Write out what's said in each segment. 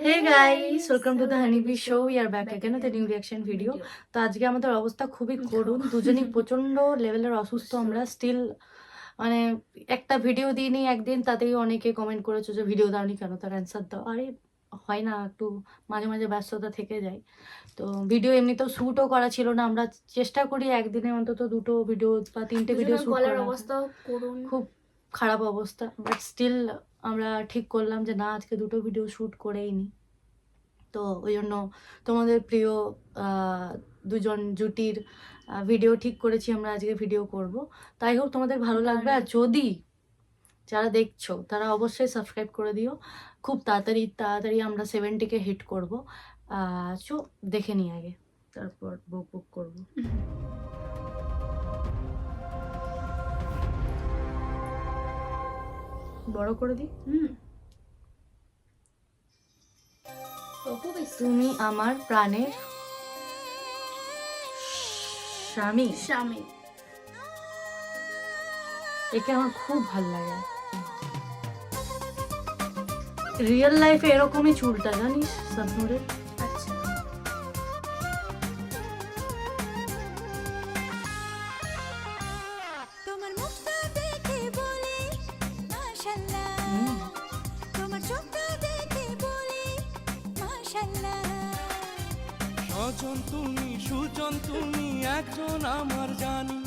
Hey guys, welcome to the Honeybee Show. We are back again with a new reaction video. তো আজকে আমাদের অবস্থা খুবই করুণ, দুজনেই প্রচন্ড লেভেলের অসুস্থ। আমরা স্টিল মানে একটা ভিডিও দিইনি একদিন, তাতেই অনেকে কমেন্ট করেছো যে ভিডিও দাওনি কেন, তার অ্যান্সার দাও। আরে হয় না, একটু মাঝে মাঝে ব্যস্ততা থেকে যায়। তো ভিডিও এমনিতেও শ্যুটও করা ছিল না। আমরা চেষ্টা করি একদিনে অন্তত 2টো ভিডিও বা 3টে ভিডিও শ্যুট করার। অবস্থা করুন, খুব খারাপ অবস্থা, বাট স্টিল আমরা ঠিক করলাম যে না, আজকে 2টো ভিডিও শ্যুট করেই নি। তো ওই জন্য তোমাদের প্রিয় দুজন জুটির ভিডিও ঠিক করেছি আমরা, আজকে ভিডিও করব। তাই হোক তোমাদের ভালো লাগবে। আর যদি যারা দেখছো তারা অবশ্যই সাবস্ক্রাইব করে দিও। খুব তাড়াতাড়ি আমরা 70কে হিট করবো। চো দেখে নিই আগে, তারপর বুক করবো। বড় করে দিই। তুমি আমার প্রাণের স্বামী। একে আমার খুব ভাল লাগে। রিয়েল লাইফে এরকমই চুলটা, জানিস সাবনুরের। স্বজন তুমি, সুজন তুমি, একজন আমার জানি,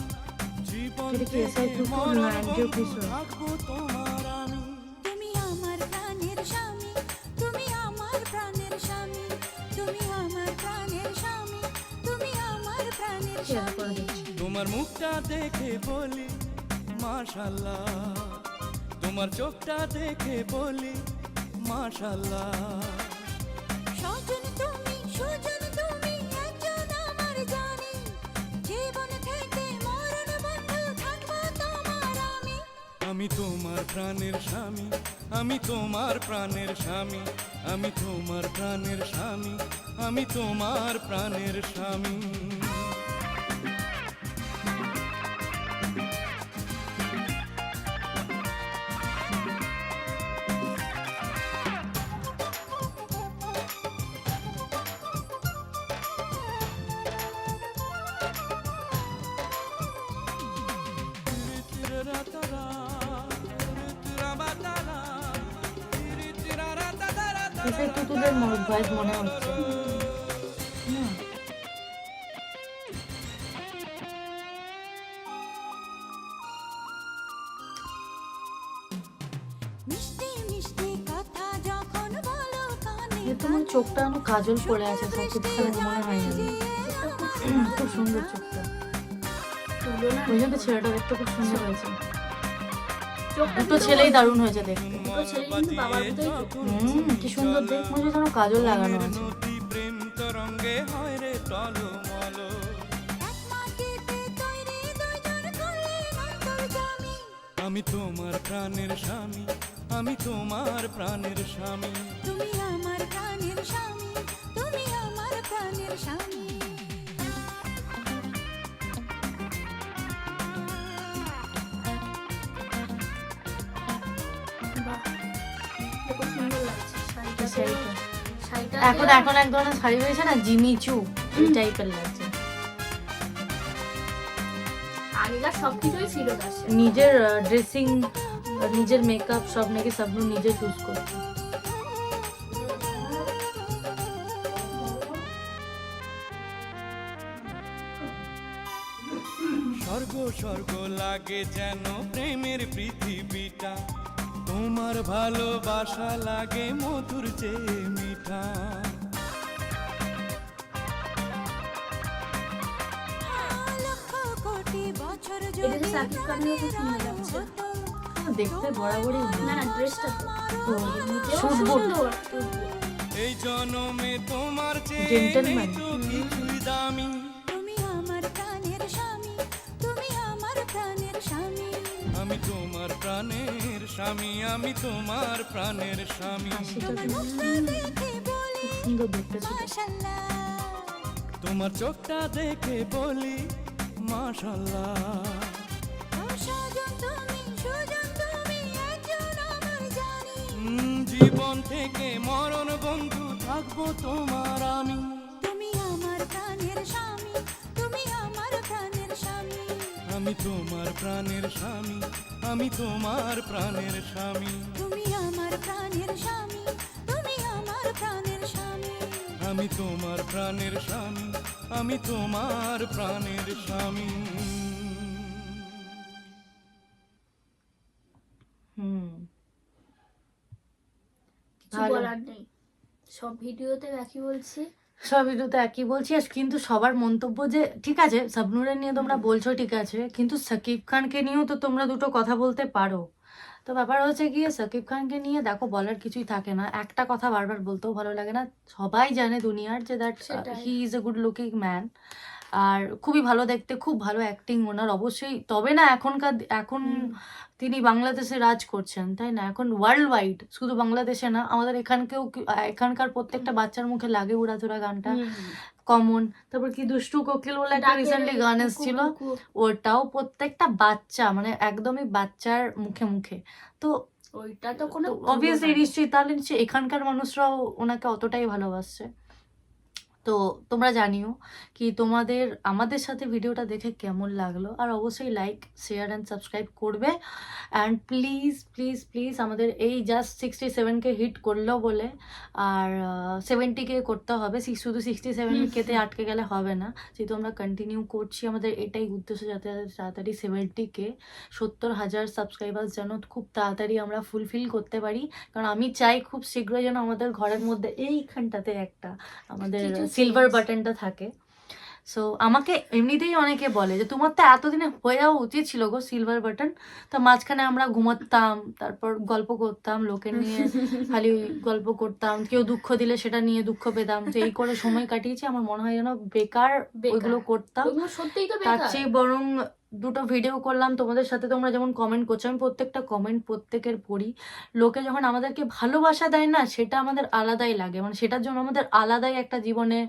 জীবন থেকে মরণ থাকবো তোমার আমি। তুমি আমার প্রাণের স্বামী, তুমি আমার প্রাণের স্বামী, তুমি আমার প্রাণের স্বামী, তুমি আমার প্রাণের স্বামী। তোমার মুখটা দেখে বলি মাশাআল্লাহ, তোমার চোখটা দেখে বলি মাশাআল্লাহ। স্বজন তুমি, সুজন তুমি, একজন আমার জানি, জীবন থেকে মরণ বন্ধু থাকবো তোমার আমি। আমি তোমার প্রাণের স্বামী, আমি তোমার প্রাণের স্বামী, আমি তোমার প্রাণের স্বামী, আমি তোমার প্রাণের স্বামী। এসে তুতুদের ভয়েস মনে হচ্ছে। মিষ্টি মিষ্টি কথা যখন বলো কানে, তোমার চোখটা আমার কাজল পড়ে আছে, সাকিব খানের মনে হয় না। খুব সুন্দর চোখটা, ওই জন্য ছেলেটা দেখতে খুব সুন্দর হয়েছে। দুটো ছেলেই দারুণ হয়েছে দেখতে। কি সুন্দর দেখ, মনে হচ্ছে কাজল লাগানো আছে। প্রেম তরঙ্গে হয় রে টলমল, আমি তোমার প্রাণের স্বামী, আমি তোমার প্রাণের স্বামী। তুমি আমার প্রাণের স্বামী, তুমি আমার প্রাণের স্বামী। এখন এখন এক ধরনের শাড়ি হয়েছে না, জিমিচু এই টাইপের লাগছে। আগেকার সবকিছুই ছিল তার সাথে। নিজের ড্রেসিং, নিজের মেকআপ সব নাকি সাবনু নিজে চুজ করছে। স্বর্গ স্বর্গ লাগে যেন প্রেমের পৃথিবীটা, তোমার ভালোবাসা লাগে মধুর চেয়ে মিঠা। লক্ষ কোটি বছর এটা যে সাকিব খানের খুব সুন্দর লাগছে। দেখতে বরাবরই না না, ড্রেসটা শুট বুট। এই জনমে তোমার চেয়ে Gentleman. নেই তো কিছুই দামি, তুমি আমার প্রাণের স্বামী, তুমি আমার প্রাণের স্বামী। আমি তোমার প্রাণের স্বামী, আমি তোমার প্রাণের স্বামী। তোমার মুখটা দেখে বলি সুন্দর দেখতে ছিল। মাশাআল্লাহ, তোমার চোখটা দেখে বলি মাশাআল্লাহ। স্বজন তুমি, সুজন তুমি, একজন আমার জানি, জীবন থেকে মরণ বন্ধু থাকবো তোমার আমি। তুমি আমার প্রাণের স্বামী, তুমি আমার প্রাণের স্বামী, আমি তোমার প্রাণের স্বামী, আমি তোমার প্রাণের স্বামী। তুমি আমার প্রাণের স্বামী, তুমি আমার প্রাণের স্বামী। আমি তোমার প্রাণের স্বামী, আমি তোমার প্রাণের স্বামী। কিছু ভালো। বলার নেই, সব ভিডিওতে একই বলছি। সব ভিডিওতে একই বলছি, আর কিন্তু সবার মন্তব্য যে ঠিক আছে শাবনূরের নিয়ে তোমরা বলছো ঠিক আছে, কিন্তু সাকিব খানকে নিয়েও তো তোমরা দুটো কথা বলতে পারো। তো ব্যাপার হচ্ছে গিয়ে সাকিব খানকে নিয়ে দেখো বলার কিছুই থাকে না, একটা কথা বারবার বলতেও ভালো লাগে না। সবাই জানে দুনিয়ার যে দ্যাট সেটাই। He is a good looking man, আর খুবই ভালো দেখতে, খুব ভালো অ্যাক্টিং ওনার অবশ্যই। তবে না এখন তিনি বাংলাদেশে রাজ করছেন, তাই না? এখন ওয়ার্ল্ড ওয়াইড, শুধু বাংলাদেশে না, আমাদের এখানকার প্রত্যেকটা বাচ্চার মুখে লাগে উড়াধুরা গানটা কমন। তারপর কি দুষ্টু কোকিল বলে একটা ডাকে রিসেন্টলি রে গান কুকু এসেছিল, কুকু। ওটাও প্রত্যেকটা বাচ্চা মানে একদমই বাচ্চার মুখে মুখে। তো ওইটা তো কোনো অবভিয়াসলি তুলনা নেই। নিশ্চয়ই, তাহলে নিশ্চয়ই এখানকার মানুষরাও ওনাকে অতটাই ভালোবাসছে। তো তোমরা জানিও কি তোমাদের আমাদের সাথে ভিডিওটা দেখে কেমন লাগলো, আর অবশ্যই লাইক শেয়ার অ্যান্ড সাবস্ক্রাইব করবে। অ্যান্ড প্লিজ প্লিজ প্লিজ আমাদের এই জাস্ট 67K হিট করলো বলে, আর 70K করতে হবে, শুধু 67K-তে আটকে গেলে হবে না, যেহেতু আমরা কন্টিনিউ করছি। আমাদের এটাই উদ্দেশ্য, যাতে তাড়াতাড়ি 70K 70,000 সাবস্ক্রাইবার্স যেন খুব তাড়াতাড়ি আমরা ফুলফিল করতে পারি। কারণ আমি চাই খুব শীঘ্রই যেন আমাদের ঘরের মধ্যে এইখানটাতে একটা আমাদের কিছু সিলভার change। বাটনটা থাকে। সো আমাকে এমনিতেই অনেকে বলে যে তোমার তো এতদিনে হয়ে যাওয়া উচিত ছিল গো সিলভার বাটন। তো মাঝখানে আমরা ঘুমাতাম, তারপর গল্প করতাম, লোকের নিয়ে খালি গল্প করতাম, কেউ দুঃখ দিলে সেটা নিয়ে দুঃখ পেতাম, তো এই করে সময় কাটিয়েছি। আমার মনে হয় যেন বেকার ওইগুলো করতাম। ওইগুলো সত্যিই তো তার বেকার। চেয়ে বরং দুটো ভিডিও করলাম তোমাদের সাথে, তোমরা যেমন কমেন্ট করছো, আমি প্রত্যেকটা কমেন্ট প্রত্যেকের পড়ি। লোকে যখন আমাদেরকে ভালোবাসা দেয় না, সেটা আমাদের আলাদাই লাগে, মানে সেটার জন্য আমাদের আলাদাই একটা জীবনে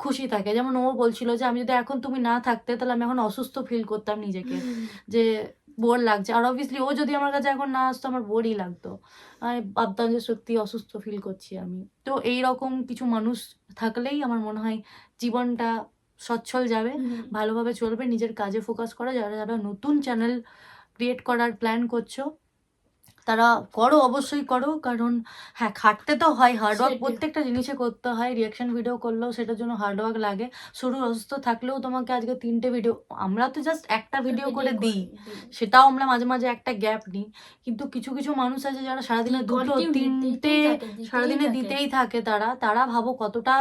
খুশি থাকে। যেমন ও বলছিল যে আমি যদি এখন তুমি না থাকতে, তাহলে আমি এখন অসুস্থ ফিল করতাম নিজেকে, যে বোর লাগছে। আর অবভিয়াসলি ও যদি আমার কাছে এখন না আসতো, আমার বোরই লাগতো, আমি ভাবতাম যে সত্যি অসুস্থ ফিল করছি আমি। তো এইরকম কিছু মানুষ থাকলেই আমার মনে হয় জীবনটা সচ্ছল যাবে, ভালোভাবে চলবে। নিজের কাজে ফোকাস করা, যারা যারা নতুন চ্যানেল ক্রিয়েট করার প্ল্যান করছো তারা করো, অবশ্যই করো। কারণ হ্যাঁ, খাটতে তো হয়, হার্ডওয়ার্ক সেটাই। প্রত্যেকটা জিনিসে করতে হয়। রিয়াকশন ভিডিও করলেও সেটার জন্য হার্ডওয়ার্ক লাগে। শরীর অসুস্থ থাকলেও তোমাকে আজকে 3টে ভিডিও, আমরা তো জাস্ট একটা ভিডিও করে দিই, সেটাও আমরা মাঝে মাঝে একটা গ্যাপ নিই। কিন্তু কিছু কিছু মানুষ আছে যারা সারাদিনে দুটো তিনটে সারাদিনে দিতেই থাকে, তারা ভাবো কতটা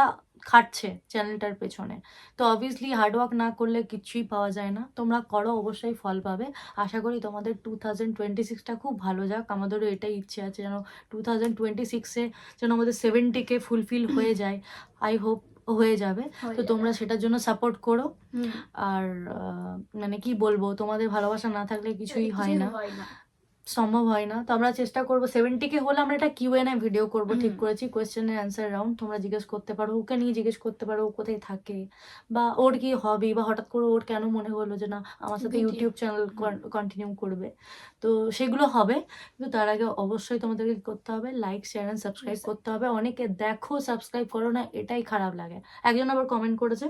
খাটছে চ্যানেলটার পেছনে। তো অবভিয়াসলি হার্ডওয়ার্ক না করলে কিছুই পাওয়া যায় না। তোমরা করো, অবশ্যই ফল পাবে। আশা করি তোমাদের 2026টা খুব ভালো যাক। আমাদেরও এটাই ইচ্ছে আছে যেন 2026-এ যেন আমাদের 70K ফুলফিল হয়ে যায়। আই হোপ হয়ে যাবে। তো তোমরা সেটার জন্য সাপোর্ট করো। আর মানে কি বলবো, তোমাদের ভালোবাসা না থাকলে কিছুই হয় না, সম্ভব হয় না। তো আমরা চেষ্টা করবো 70K হলে আমরা একটা Q&A ভিডিও করবো, ঠিক করেছি, কোয়েশ্চেনের অ্যান্সার রাউন্ড। তোমরা জিজ্ঞেস করতে পারো, ওকে নিয়ে জিজ্ঞেস করতে পারো, ও কোথায় থাকে, বা ওর কি হবি, বা হঠাৎ করে ওর কেন মনে হলো যে না আমার সাথে ইউটিউব চ্যানেল কন্টিনিউ করবে। তো সেগুলো হবে, কিন্তু তার আগে অবশ্যই তোমাদেরকে কি করতে হবে, লাইক শেয়ার অ্যান্ড সাবস্ক্রাইব করতে হবে। অনেকে দেখো সাবস্ক্রাইব করো না, এটাই খারাপ লাগে। একজন আবার কমেন্ট করেছে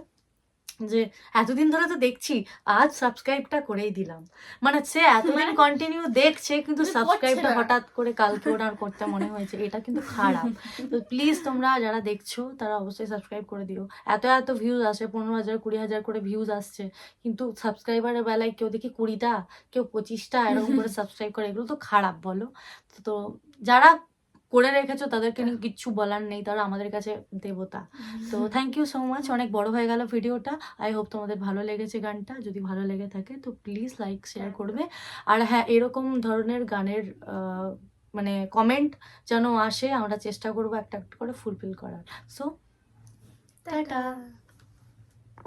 যে এতদিন ধরে তো দেখছি, আজ সাবস্ক্রাইবটা করেই দিলাম। মানে সে এতদিন কন্টিনিউ দেখছে, কিন্তু সাবস্ক্রাইবটা হঠাৎ করে কালকে ওরা করতে মনে হয়েছে, এটা কিন্তু খারাপ। তো প্লিজ তোমরা যারা দেখছো তারা অবশ্যই সাবস্ক্রাইব করে দিও। এত এত ভিউজ আসে, 15,000 20,000 করে ভিউজ আসছে, কিন্তু সাবস্ক্রাইবারের বেলায় কেউ দেখি 20টা, কেউ 25টা এরকম করে সাবস্ক্রাইব করে, এগুলো তো খারাপ বলো। তো যারা করে রেখেছো তাদেরকে নিয়ে কিচ্ছু বলার নেই, তারা আমাদের কাছে দেবতা। তো থ্যাংক ইউ সো মাচ। অনেক বড় হয়ে গেল ভিডিওটা। আই হোপ তোমাদের ভালো লেগেছে গানটা। যদি ভালো লেগে থাকে তো প্লিজ লাইক শেয়ার করবে। আর হ্যাঁ, এরকম ধরনের গানের মানে কমেন্ট যেন আসে, আমরা চেষ্টা করবো একটা একটা করে ফুলফিল করার। So tata.